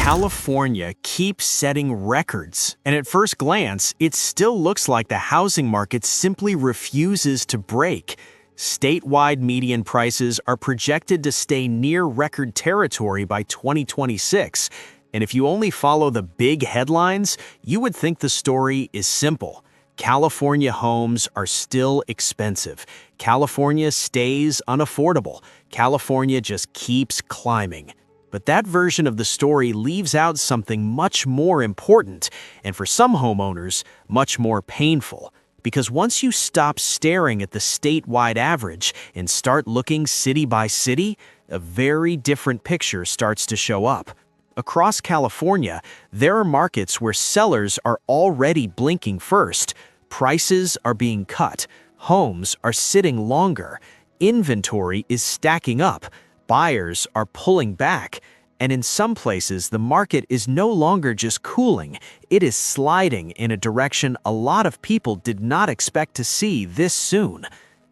California keeps setting records, and at first glance, it still looks like the housing market simply refuses to break. Statewide median prices are projected to stay near record territory by 2026, and if you only follow the big headlines, you would think the story is simple. California homes are still expensive. California stays unaffordable. California just keeps climbing. But that version of the story leaves out something much more important, and for some homeowners, much more painful. Because once you stop staring at the statewide average and start looking city by city, a very different picture starts to show up. Across California, there are markets where sellers are already blinking first. Prices are being cut. Homes are sitting longer. Inventory is stacking up. Buyers are pulling back, and in some places, the market is no longer just cooling, it is sliding in a direction a lot of people did not expect to see this soon.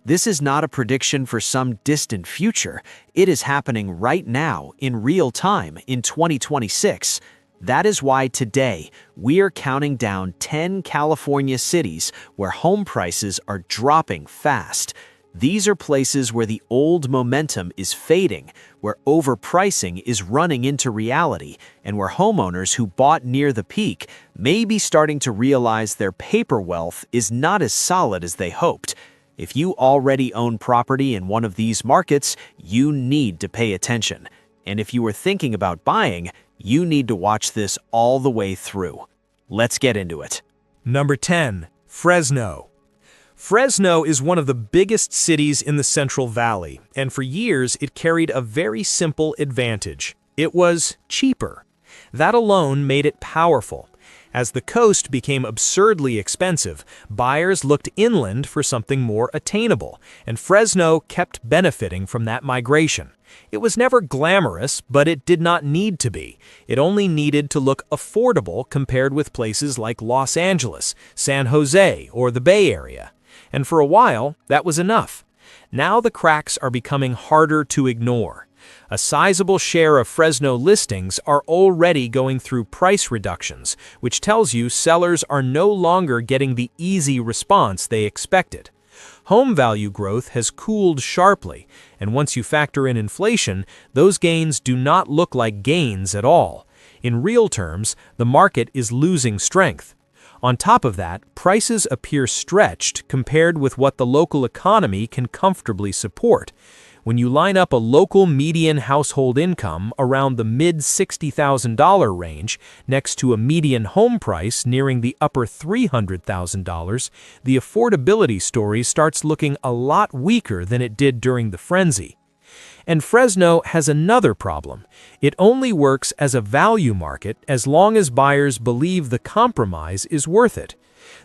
This is not a prediction for some distant future. It is happening right now, in real time, in 2026. That is why today, we are counting down 10 California cities where home prices are dropping fast. These are places where the old momentum is fading, where overpricing is running into reality, and where homeowners who bought near the peak may be starting to realize their paper wealth is not as solid as they hoped. If you already own property in one of these markets, you need to pay attention. And if you are thinking about buying, you need to watch this all the way through. Let's get into it. Number 10. Fresno. Fresno is one of the biggest cities in the Central Valley, and for years it carried a very simple advantage. It was cheaper. That alone made it powerful. As the coast became absurdly expensive, buyers looked inland for something more attainable, and Fresno kept benefiting from that migration. It was never glamorous, but it did not need to be. It only needed to look affordable compared with places like Los Angeles, San Jose, or the Bay Area. And for a while, that was enough. Now the cracks are becoming harder to ignore. A sizable share of Fresno listings are already going through price reductions, which tells you sellers are no longer getting the easy response they expected. Home value growth has cooled sharply, and once you factor in inflation, those gains do not look like gains at all. In real terms, the market is losing strength. On top of that, prices appear stretched compared with what the local economy can comfortably support. When you line up a local median household income around the mid-$60,000 range next to a median home price nearing the upper $300,000, the affordability story starts looking a lot weaker than it did during the frenzy. And Fresno has another problem. It only works as a value market as long as buyers believe the compromise is worth it.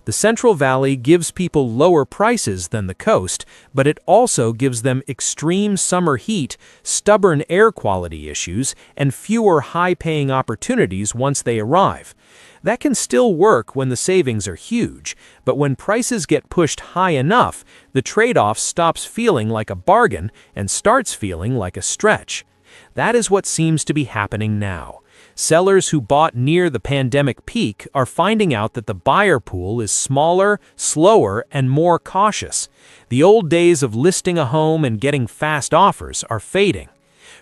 The Central Valley gives people lower prices than the coast, but it also gives them extreme summer heat, stubborn air quality issues, and fewer high-paying opportunities once they arrive. That can still work when the savings are huge, but when prices get pushed high enough, the trade-off stops feeling like a bargain and starts feeling like a stretch. That is what seems to be happening now. Sellers who bought near the pandemic peak are finding out that the buyer pool is smaller, slower, and more cautious. The old days of listing a home and getting fast offers are fading.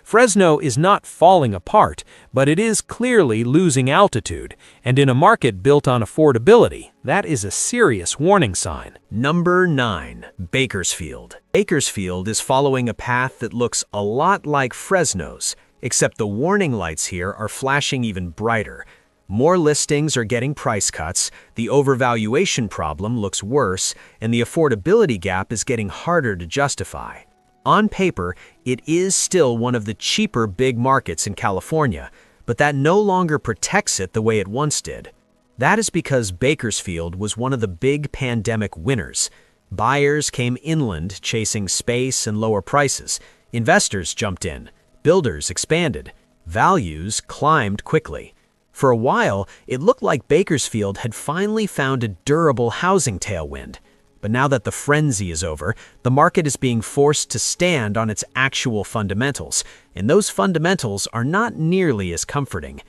Fresno is not falling apart, but it is clearly losing altitude, and in a market built on affordability, that is a serious warning sign. Number 9. Bakersfield. Bakersfield is following a path that looks a lot like Fresno's, except the warning lights here are flashing even brighter. More listings are getting price cuts, the overvaluation problem looks worse, and the affordability gap is getting harder to justify. On paper, it is still one of the cheaper big markets in California, but that no longer protects it the way it once did. That is because Bakersfield was one of the big pandemic winners. Buyers came inland chasing space and lower prices. Investors jumped in. Builders expanded. Values climbed quickly. For a while, it looked like Bakersfield had finally found a durable housing tailwind. But now that the frenzy is over, the market is being forced to stand on its actual fundamentals, and those fundamentals are not nearly as comforting.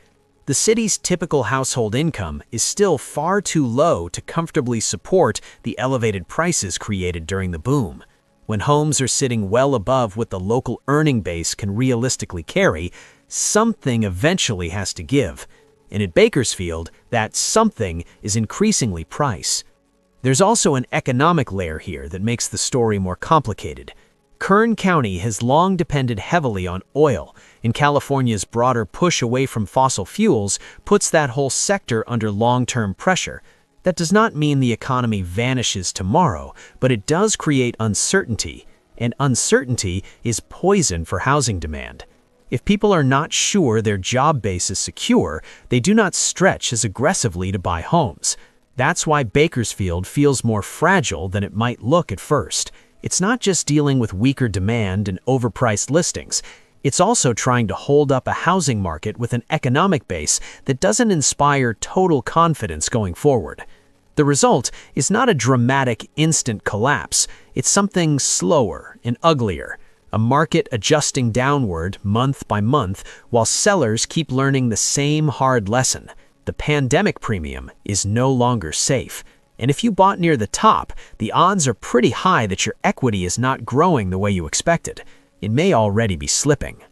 The city's typical household income is still far too low to comfortably support the elevated prices created during the boom. When homes are sitting well above what the local earning base can realistically carry, something eventually has to give. And at Bakersfield, that something is increasingly price. There's also an economic layer here that makes the story more complicated. Kern County has long depended heavily on oil, and California's broader push away from fossil fuels puts that whole sector under long-term pressure. That does not mean the economy vanishes tomorrow, but it does create uncertainty, and uncertainty is poison for housing demand. If people are not sure their job base is secure, they do not stretch as aggressively to buy homes. That's why Bakersfield feels more fragile than it might look at first. It's not just dealing with weaker demand and overpriced listings. It's also trying to hold up a housing market with an economic base that doesn't inspire total confidence going forward. The result is not a dramatic, instant collapse. It's something slower and uglier. A market adjusting downward month by month while sellers keep learning the same hard lesson. The pandemic premium is no longer safe. And if you bought near the top, the odds are pretty high that your equity is not growing the way you expected. It may already be slipping.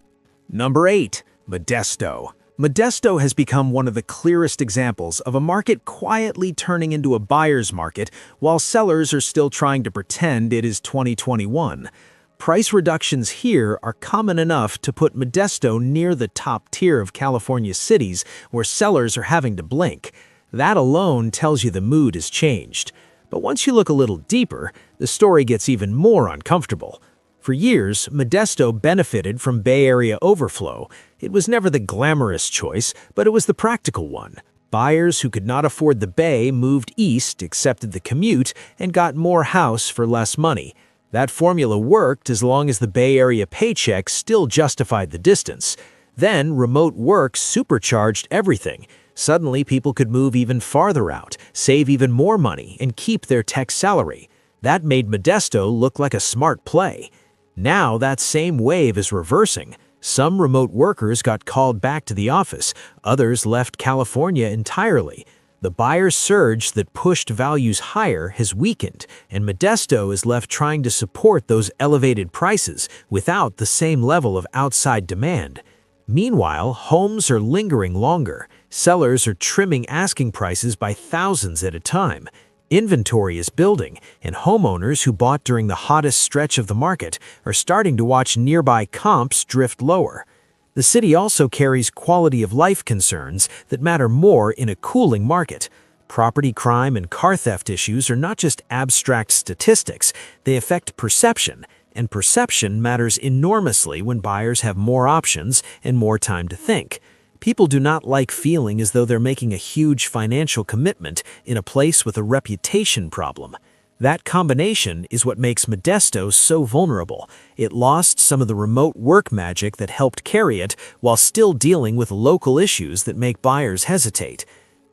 Number 8. Modesto. Modesto has become one of the clearest examples of a market quietly turning into a buyer's market while sellers are still trying to pretend it is 2021. Price reductions here are common enough to put Modesto near the top tier of California cities where sellers are having to blink. That alone tells you the mood has changed. But once you look a little deeper, the story gets even more uncomfortable. For years, Modesto benefited from Bay Area overflow. It was never the glamorous choice, but it was the practical one. Buyers who could not afford the Bay moved east, accepted the commute, and got more house for less money. That formula worked as long as the Bay Area paycheck still justified the distance. Then, remote work supercharged everything. Suddenly, people could move even farther out, save even more money, and keep their tech salary. That made Modesto look like a smart play. Now, that same wave is reversing. Some remote workers got called back to the office. Others left California entirely. The buyer surge that pushed values higher has weakened, and Modesto is left trying to support those elevated prices without the same level of outside demand. Meanwhile, homes are lingering longer. Sellers are trimming asking prices by thousands at a time. Inventory is building, and homeowners who bought during the hottest stretch of the market are starting to watch nearby comps drift lower. The city also carries quality of life concerns that matter more in a cooling market. Property crime and car theft issues are not just abstract statistics, they affect perception, and perception matters enormously when buyers have more options and more time to think. People do not like feeling as though they're making a huge financial commitment in a place with a reputation problem. That combination is what makes Modesto so vulnerable. It lost some of the remote work magic that helped carry it while still dealing with local issues that make buyers hesitate.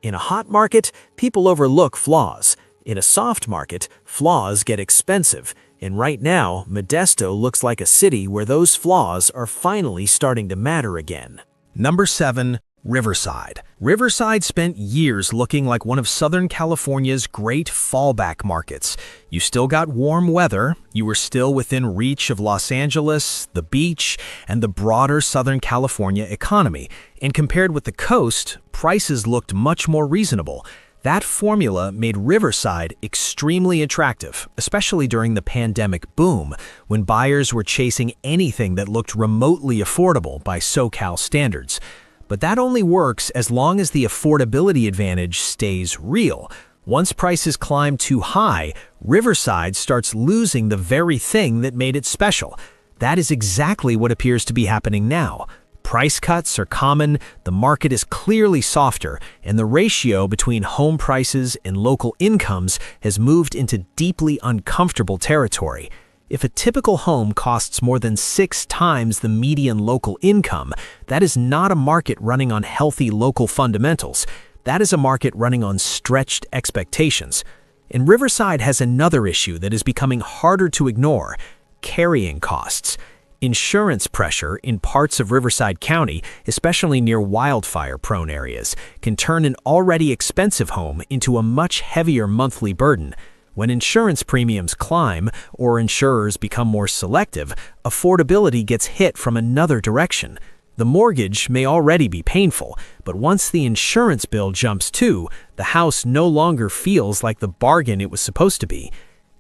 In a hot market, people overlook flaws. In a soft market, flaws get expensive. And right now, Modesto looks like a city where those flaws are finally starting to matter again. Number 7. Riverside. Riverside spent years looking like one of Southern California's great fallback markets. You still got warm weather, you were still within reach of Los Angeles, the beach, and the broader Southern California economy. And compared with the coast, prices looked much more reasonable. That formula made Riverside extremely attractive, especially during the pandemic boom, when buyers were chasing anything that looked remotely affordable by SoCal standards. But that only works as long as the affordability advantage stays real. Once prices climb too high, Riverside starts losing the very thing that made it special. That is exactly what appears to be happening now. Price cuts are common, the market is clearly softer, and the ratio between home prices and local incomes has moved into deeply uncomfortable territory. If a typical home costs more than 6 times the median local income, that is not a market running on healthy local fundamentals. That is a market running on stretched expectations. And Riverside has another issue that is becoming harder to ignore: carrying costs. Insurance pressure in parts of Riverside County, especially near wildfire-prone areas, can turn an already expensive home into a much heavier monthly burden. When insurance premiums climb or insurers become more selective, affordability gets hit from another direction. The mortgage may already be painful, but once the insurance bill jumps too, the house no longer feels like the bargain it was supposed to be.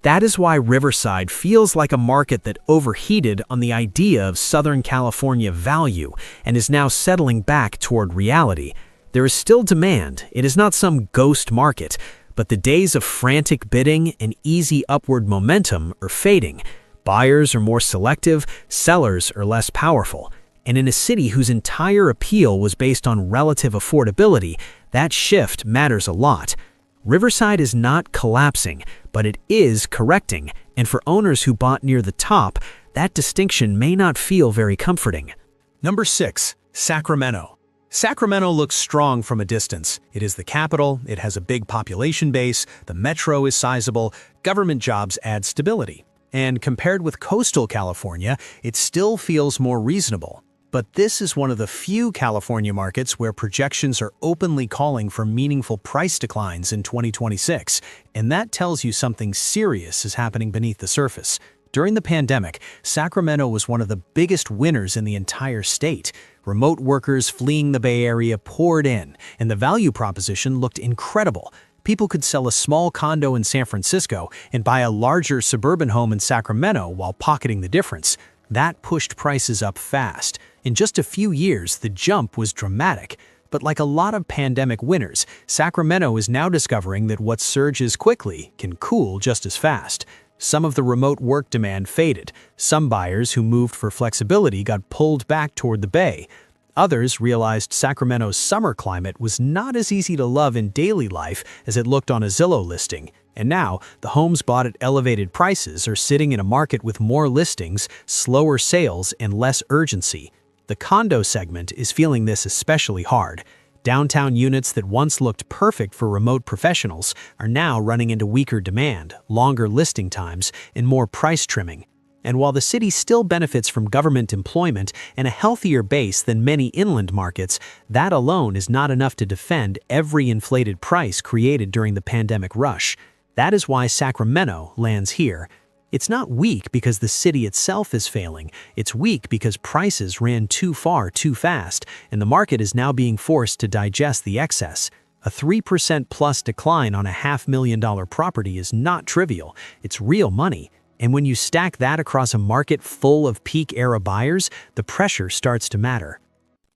That is why Riverside feels like a market that overheated on the idea of Southern California value and is now settling back toward reality. There is still demand. It is not some ghost market, but the days of frantic bidding and easy upward momentum are fading. Buyers are more selective, sellers are less powerful. And in a city whose entire appeal was based on relative affordability, that shift matters a lot. Riverside is not collapsing, but it is correcting, and for owners who bought near the top, that distinction may not feel very comforting. Number 6. Sacramento. Sacramento looks strong from a distance. It is the capital, it has a big population base, the metro is sizable, government jobs add stability. And compared with coastal California, it still feels more reasonable. But this is one of the few California markets where projections are openly calling for meaningful price declines in 2026, and that tells you something serious is happening beneath the surface. During the pandemic, Sacramento was one of the biggest winners in the entire state. Remote workers fleeing the Bay Area poured in, and the value proposition looked incredible. People could sell a small condo in San Francisco and buy a larger suburban home in Sacramento while pocketing the difference. That pushed prices up fast. In just a few years, the jump was dramatic. But like a lot of pandemic winners, Sacramento is now discovering that what surges quickly can cool just as fast. Some of the remote work demand faded. Some buyers who moved for flexibility got pulled back toward the Bay. Others realized Sacramento's summer climate was not as easy to love in daily life as it looked on a Zillow listing. And now, the homes bought at elevated prices are sitting in a market with more listings, slower sales, and less urgency. The condo segment is feeling this especially hard. Downtown units that once looked perfect for remote professionals are now running into weaker demand, longer listing times, and more price trimming. And while the city still benefits from government employment and a healthier base than many inland markets, that alone is not enough to defend every inflated price created during the pandemic rush. That is why Sacramento lands here. It's not weak because the city itself is failing. It's weak because prices ran too far too fast, and the market is now being forced to digest the excess. A 3% plus decline on a $500,000 property is not trivial. It's real money. And when you stack that across a market full of peak-era buyers, the pressure starts to matter.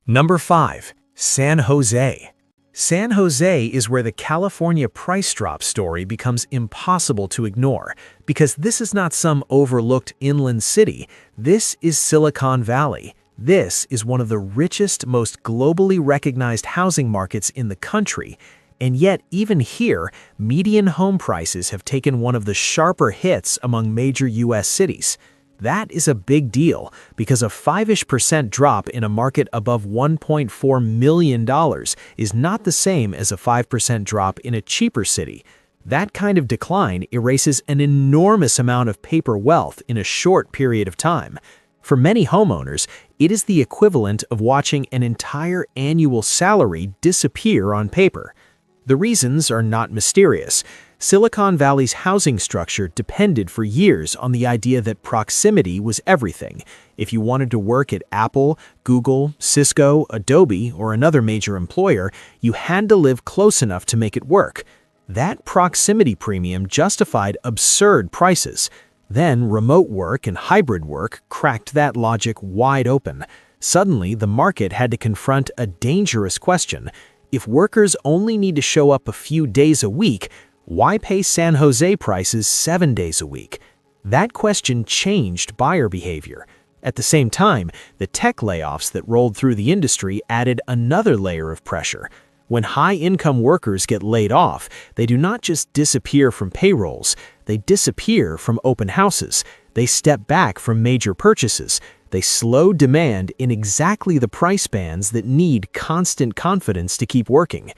Number 5. San Jose. San Jose is where the California price drop story becomes impossible to ignore, because this is not some overlooked inland city. This is Silicon Valley. This is one of the richest, most globally recognized housing markets in the country. And yet, even here, median home prices have taken one of the sharper hits among major U.S. cities. That is a big deal, because a 5% drop in a market above $1.4 million is not the same as a 5% drop in a cheaper city. That kind of decline erases an enormous amount of paper wealth in a short period of time. For many homeowners, it is the equivalent of watching an entire annual salary disappear on paper. The reasons are not mysterious. Silicon Valley's housing structure depended for years on the idea that proximity was everything. If you wanted to work at Apple, Google, Cisco, Adobe, or another major employer, you had to live close enough to make it work. That proximity premium justified absurd prices. Then remote work and hybrid work cracked that logic wide open. Suddenly, the market had to confront a dangerous question. If workers only need to show up a few days a week, why pay San Jose prices 7 days a week? That question changed buyer behavior. At the same time, the tech layoffs that rolled through the industry added another layer of pressure. When high-income workers get laid off, they do not just disappear from payrolls, they disappear from open houses. They step back from major purchases. They slow demand in exactly the price bands that need constant confidence to keep working.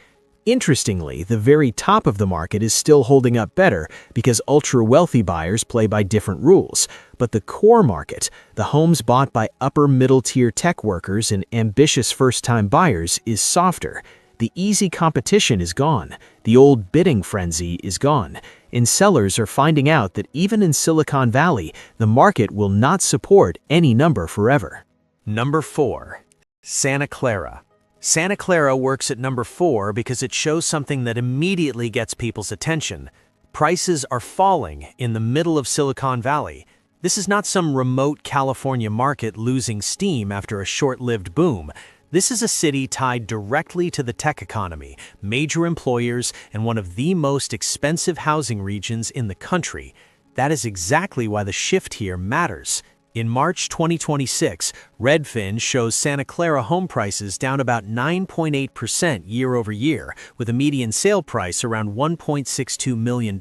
Interestingly, the very top of the market is still holding up better because ultra-wealthy buyers play by different rules. But the core market, the homes bought by upper-middle-tier tech workers and ambitious first-time buyers, is softer. The easy competition is gone. The old bidding frenzy is gone. And sellers are finding out that even in Silicon Valley, the market will not support any number forever. Number 4. Santa Clara. Santa Clara works at number 4 because it shows something that immediately gets people's attention. Prices are falling in the middle of Silicon Valley. This is not some remote California market losing steam after a short-lived boom. This is a city tied directly to the tech economy, major employers, and one of the most expensive housing regions in the country. That is exactly why the shift here matters. In March 2026, Redfin shows Santa Clara home prices down about 9.8% year-over-year, with a median sale price around $1.62 million.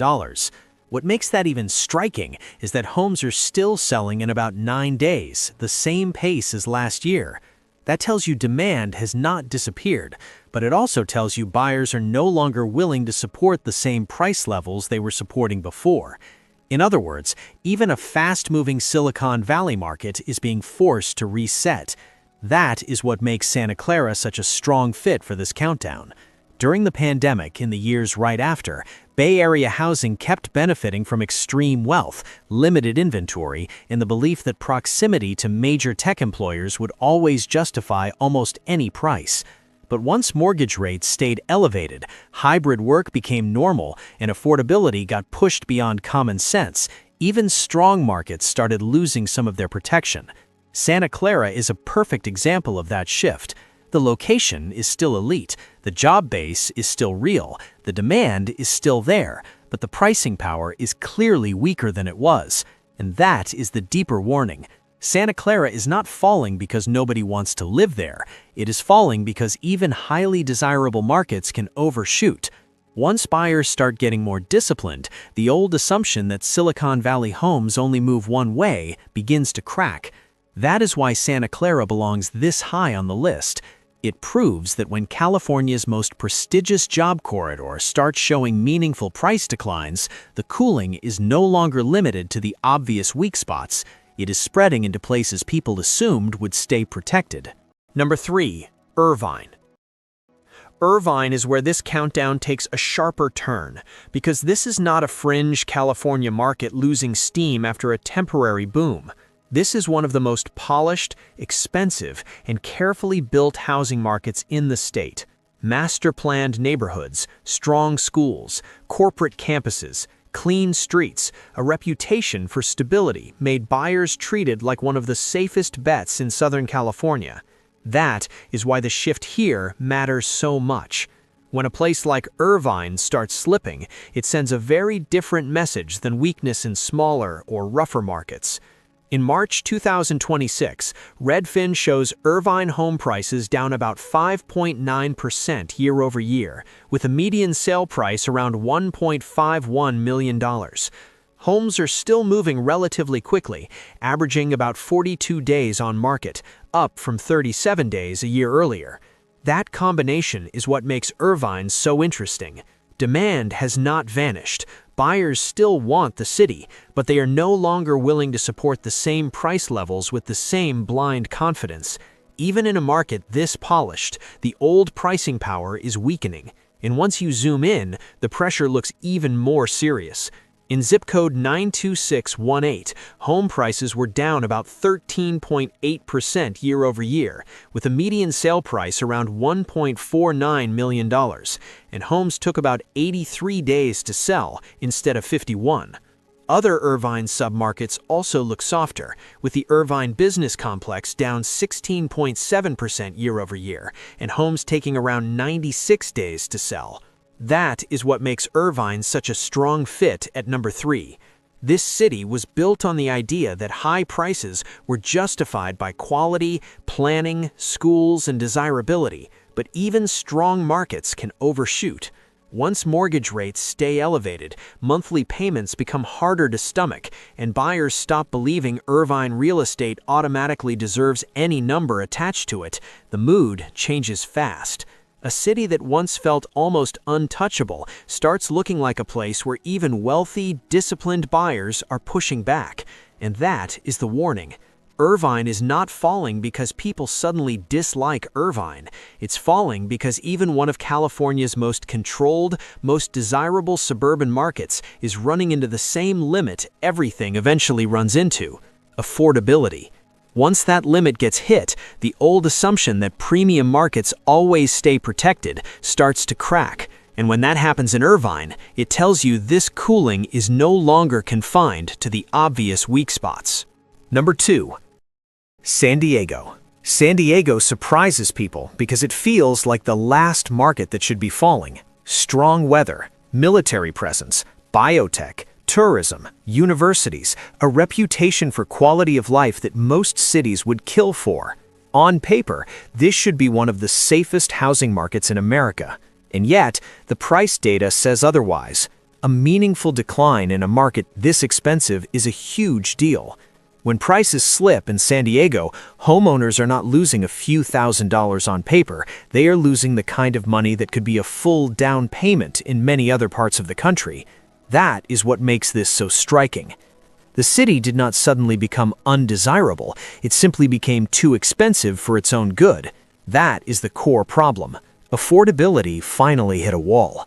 What makes that even striking is that homes are still selling in about 9 days, the same pace as last year. That tells you demand has not disappeared, but it also tells you buyers are no longer willing to support the same price levels they were supporting before. In other words, even a fast-moving Silicon Valley market is being forced to reset. That is what makes Santa Clara such a strong fit for this countdown. During the pandemic, in the years right after, Bay Area housing kept benefiting from extreme wealth, limited inventory, and the belief that proximity to major tech employers would always justify almost any price. But once mortgage rates stayed elevated, hybrid work became normal, and affordability got pushed beyond common sense, even strong markets started losing some of their protection. Santa Clara is a perfect example of that shift. The location is still elite, the job base is still real, the demand is still there, but the pricing power is clearly weaker than it was. And that is the deeper warning. Santa Clara is not falling because nobody wants to live there. It is falling because even highly desirable markets can overshoot. Once buyers start getting more disciplined, the old assumption that Silicon Valley homes only move one way begins to crack. That is why Santa Clara belongs this high on the list. It proves that when California's most prestigious job corridor starts showing meaningful price declines, the cooling is no longer limited to the obvious weak spots. It is spreading into places people assumed would stay protected. Number 3. Irvine. Irvine is where this countdown takes a sharper turn, because this is not a fringe California market losing steam after a temporary boom. This is one of the most polished, expensive, and carefully built housing markets in the state. Master-planned neighborhoods, strong schools, corporate campuses, clean streets, a reputation for stability made buyers treated like one of the safest bets in Southern California. That is why the shift here matters so much. When a place like Irvine starts slipping, it sends a very different message than weakness in smaller or rougher markets. In March 2026, Redfin shows Irvine home prices down about 5.9% year-over-year, with a median sale price around $1.51 million. Homes are still moving relatively quickly, averaging about 42 days on market, up from 37 days a year earlier. That combination is what makes Irvine so interesting. Demand has not vanished. Buyers still want the city, but they are no longer willing to support the same price levels with the same blind confidence. Even in a market this polished, the old pricing power is weakening. And once you zoom in, the pressure looks even more serious. In zip code 92618, home prices were down about 13.8% year-over-year, with a median sale price around $1.49 million, and homes took about 83 days to sell instead of 51. Other Irvine submarkets also look softer, with the Irvine Business Complex down 16.7% year-over-year, and homes taking around 96 days to sell. That is what makes Irvine such a strong fit at number 3. This city was built on the idea that high prices were justified by quality, planning, schools, and desirability, but even strong markets can overshoot. Once mortgage rates stay elevated, monthly payments become harder to stomach, and buyers stop believing Irvine real estate automatically deserves any number attached to it. The mood changes fast. A city that once felt almost untouchable starts looking like a place where even wealthy, disciplined buyers are pushing back. And that is the warning. Irvine is not falling because people suddenly dislike Irvine. It's falling because even one of California's most controlled, most desirable suburban markets is running into the same limit everything eventually runs into: affordability. Once that limit gets hit, the old assumption that premium markets always stay protected starts to crack. And when that happens in Irvine, it tells you this cooling is no longer confined to the obvious weak spots. Number 2. San Diego. San Diego surprises people because it feels like the last market that should be falling. Strong weather, military presence, biotech, tourism, universities, a reputation for quality of life that most cities would kill for. On paper, this should be one of the safest housing markets in America. And yet, the price data says otherwise. A meaningful decline in a market this expensive is a huge deal. When prices slip in San Diego, homeowners are not losing a few $1,000s on paper. They are losing the kind of money that could be a full down payment in many other parts of the country. That is what makes this so striking. The city did not suddenly become undesirable. It simply became too expensive for its own good. That is the core problem. Affordability finally hit a wall.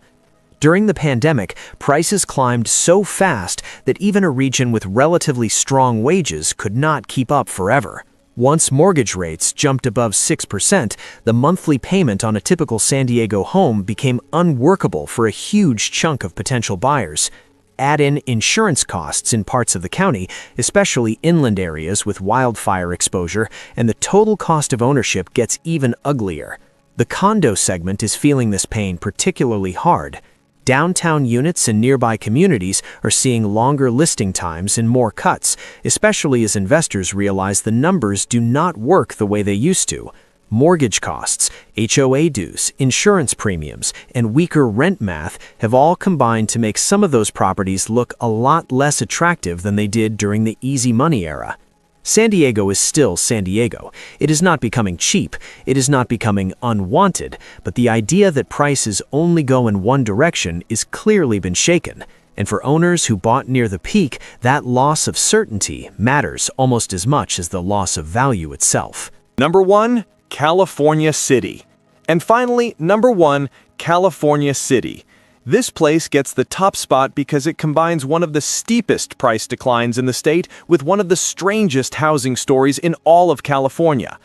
During the pandemic, prices climbed so fast that even a region with relatively strong wages could not keep up forever. Once mortgage rates jumped above 6%, the monthly payment on a typical San Diego home became unworkable for a huge chunk of potential buyers. Add in insurance costs in parts of the county, especially inland areas with wildfire exposure, and the total cost of ownership gets even uglier. The condo segment is feeling this pain particularly hard. Downtown units in nearby communities are seeing longer listing times and more cuts, especially as investors realize the numbers do not work the way they used to. Mortgage costs, HOA dues, insurance premiums, and weaker rent math have all combined to make some of those properties look a lot less attractive than they did during the easy money era. San Diego is still San Diego. It is not becoming cheap. It is not becoming unwanted, but the idea that prices only go in one direction is clearly been shaken. And for owners who bought near the peak, that loss of certainty matters almost as much as the loss of value itself. Number 1, California City. And finally, number 1, California City. This place gets the top spot because it combines one of the steepest price declines in the state with one of the strangest housing stories in all of California.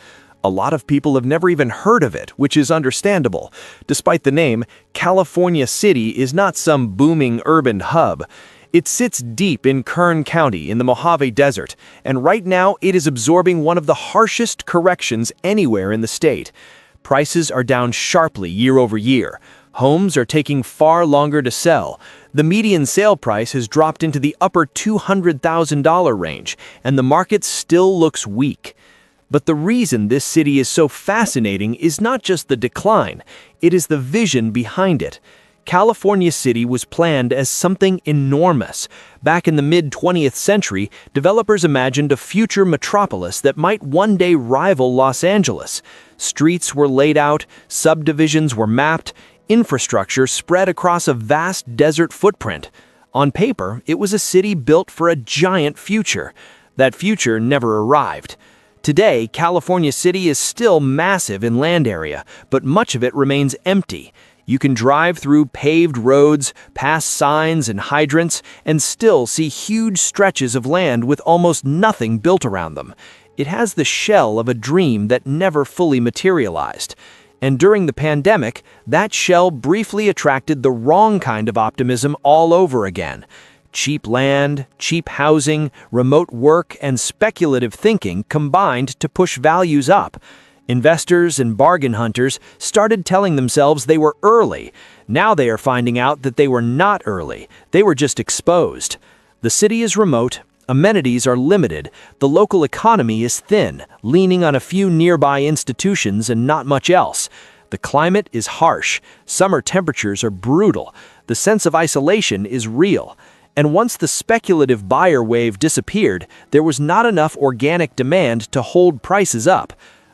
A lot of people have never even heard of it, which is understandable. Despite the name, California City is not some booming urban hub. It sits deep in Kern County in the Mojave Desert, and right now it is absorbing one of the harshest corrections anywhere in the state. Prices are down sharply year over year. Homes are taking far longer to sell. The median sale price has dropped into the upper $200,000 range, and the market still looks weak. But the reason this city is so fascinating is not just the decline, it is the vision behind it. California City was planned as something enormous. Back in the mid-20th century, developers imagined a future metropolis that might one day rival Los Angeles. Streets were laid out, subdivisions were mapped, infrastructure spread across a vast desert footprint. On paper, it was a city built for a giant future. That future never arrived. Today, California City is still massive in land area, but much of it remains empty. You can drive through paved roads, past signs and hydrants, and still see huge stretches of land with almost nothing built around them. It has the shell of a dream that never fully materialized. And during the pandemic, that shell briefly attracted the wrong kind of optimism all over again. Cheap land, cheap housing, remote work, and speculative thinking combined to push values up. Investors and bargain hunters started telling themselves they were early. Now they are finding out that they were not early. They were just exposed. The city is remote. Amenities are limited, the local economy is thin, leaning on a few nearby institutions and not much else. The climate is harsh, summer temperatures are brutal, the sense of isolation is real. And once the speculative buyer wave disappeared, there was not enough organic demand to hold prices up.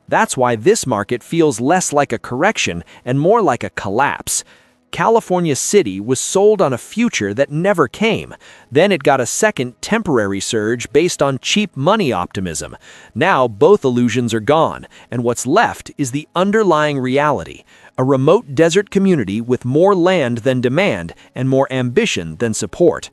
That's why this market feels less like a correction and more like a collapse. California City was sold on a future that never came. Then it got a second temporary surge based on cheap money optimism. Now both illusions are gone, and what's left is the underlying reality: a remote desert community with more land than demand and more ambition than support.